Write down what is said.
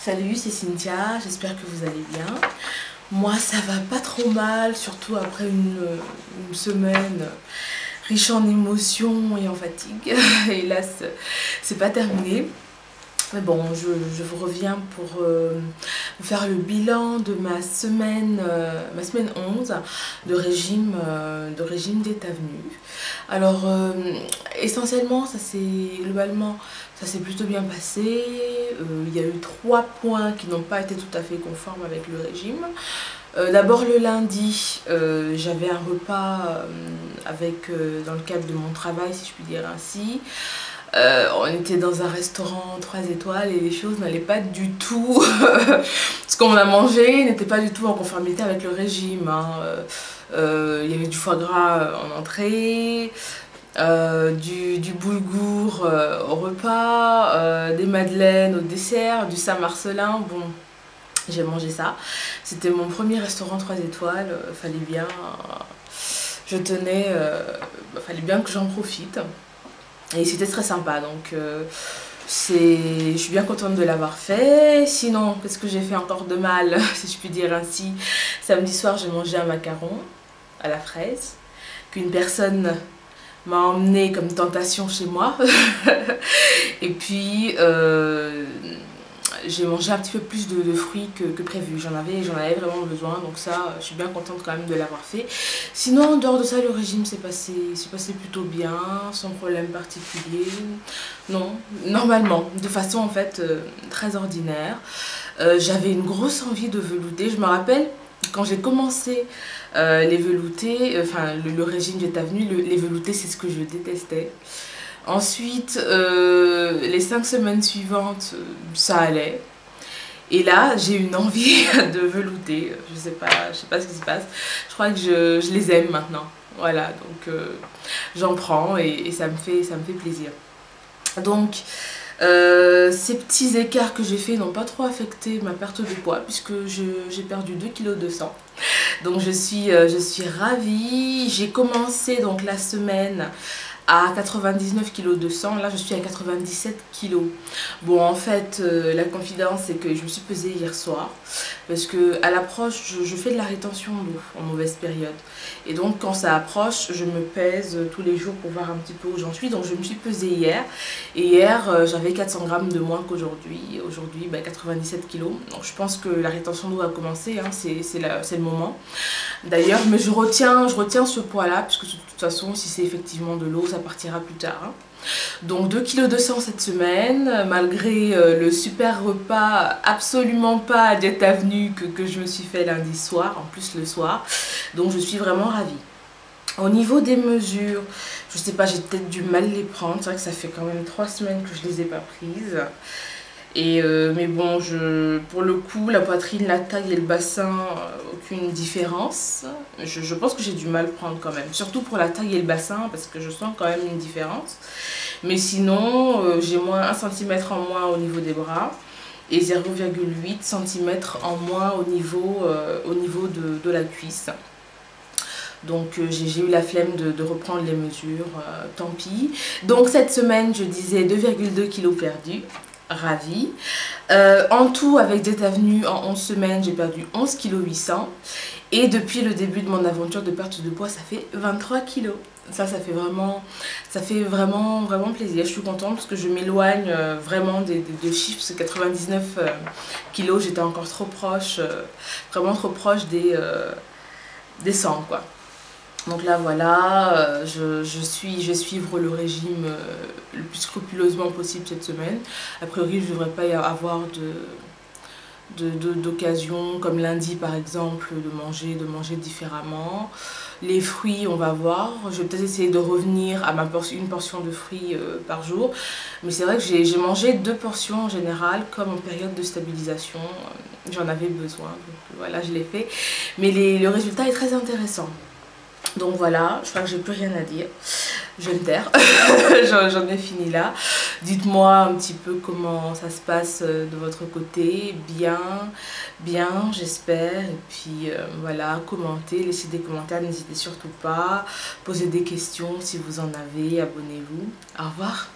Salut, c'est Cynthia, j'espère que vous allez bien. Moi, ça va pas trop mal, surtout après une semaine riche en émotions et en fatigue. Hélas, c'est pas terminé. Mais bon, je vous reviens pour vous faire le bilan de ma semaine 11 de régime d'état venu. Alors, essentiellement, globalement, ça s'est plutôt bien passé. Il y a eu 3 points qui n'ont pas été tout à fait conformes avec le régime. D'abord le lundi, j'avais un repas dans le cadre de mon travail, si je puis dire ainsi. On était dans un restaurant 3 étoiles et les choses n'allaient pas du tout. Ce qu'on a mangé n'était pas du tout en conformité avec le régime, hein. Il y avait du foie gras en entrée, du boulgour au repas, des madeleines au dessert, du Saint-Marcelin. Bon, j'ai mangé ça. C'était mon premier restaurant 3 étoiles. Fallait bien, fallait bien que j'en profite. Et c'était très sympa, donc je suis bien contente de l'avoir fait. Sinon, qu'est-ce que j'ai fait encore de mal, si je puis dire ainsi? Samedi soir, j'ai mangé un macaron à la fraise qu'une personne m'a emmené comme tentation chez moi. Et puis, j'ai mangé un petit peu plus de fruits que prévu. J'en avais vraiment besoin, donc ça, je suis bien contente quand même de l'avoir fait. Sinon, en dehors de ça, le régime s'est passé plutôt bien, sans problème particulier. Non, normalement, de façon en fait très ordinaire. J'avais une grosse envie de velouter. Je me rappelle, quand j'ai commencé les veloutés, enfin le régime d'état venu, les veloutés, c'est ce que je détestais. Ensuite, les 5 semaines suivantes, ça allait. Et là, j'ai une envie de velouter. Je sais pas ce qui se passe. Je crois que je les aime maintenant. Voilà, donc j'en prends et ça me fait plaisir. Donc, ces petits écarts que j'ai fait n'ont pas trop affecté ma perte de poids puisque j'ai perdu 2,2 kg. Donc je suis ravie. J'ai commencé donc la semaine à 99 kg de sang, là je suis à 97 kg. Bon, en fait, la confidence c'est que je me suis pesée hier soir parce que à l'approche je fais de la rétention d'eau en mauvaise période et donc quand ça approche je me pèse tous les jours pour voir un petit peu où j'en suis. Donc je me suis pesée hier et hier j'avais 400 grammes de moins qu'aujourd'hui. Aujourd'hui 97 kg, donc je pense que la rétention d'eau a commencé, hein, c'est le moment d'ailleurs. Mais je retiens ce poids là puisque de toute façon si c'est effectivement de l'eau ça partira plus tard, hein. Donc 2,2 kg cette semaine, malgré le super repas absolument pas d'état venu que je me suis fait lundi soir, en plus le soir. Donc je suis vraiment ravie. Au niveau des mesures, je sais pas, j'ai peut-être du mal les prendre. C'est vrai que ça fait quand même 3 semaines que je les ai pas prises. Et mais bon, pour le coup, la poitrine, la taille et le bassin, aucune différence. Je pense que j'ai du mal à prendre quand même, surtout pour la taille et le bassin, parce que je sens quand même une différence. Mais sinon, j'ai moins 1 cm en moins au niveau des bras et 0,8 cm en moins au niveau de la cuisse. Donc j'ai eu la flemme de reprendre les mesures, tant pis. Donc cette semaine, je disais 2,2 kg perdus. Ravie. En tout, avec d'état venu, en 11 semaines, j'ai perdu 11,8 kg. Et depuis le début de mon aventure de perte de poids, ça fait 23 kg. Ça fait vraiment plaisir. Je suis contente parce que je m'éloigne vraiment des chiffres. Parce que 99 kg, j'étais encore trop proche, vraiment trop proche des 100, quoi. Donc là voilà, je vais suivre le régime le plus scrupuleusement possible cette semaine. A priori je ne devrais pas y avoir d'occasion comme lundi par exemple de manger différemment. Les fruits, on va voir, je vais peut-être essayer de revenir à une portion de fruits par jour. Mais c'est vrai que j'ai mangé 2 portions en général comme en période de stabilisation. J'en avais besoin, donc voilà, je l'ai fait. Mais le résultat est très intéressant. Donc voilà, je crois que j'ai plus rien à dire. Je vais me taire. J'en ai fini là. Dites-moi un petit peu comment ça se passe de votre côté. Bien, j'espère. Et puis voilà, commentez, laissez des commentaires, n'hésitez surtout pas. Posez des questions si vous en avez, abonnez-vous. Au revoir.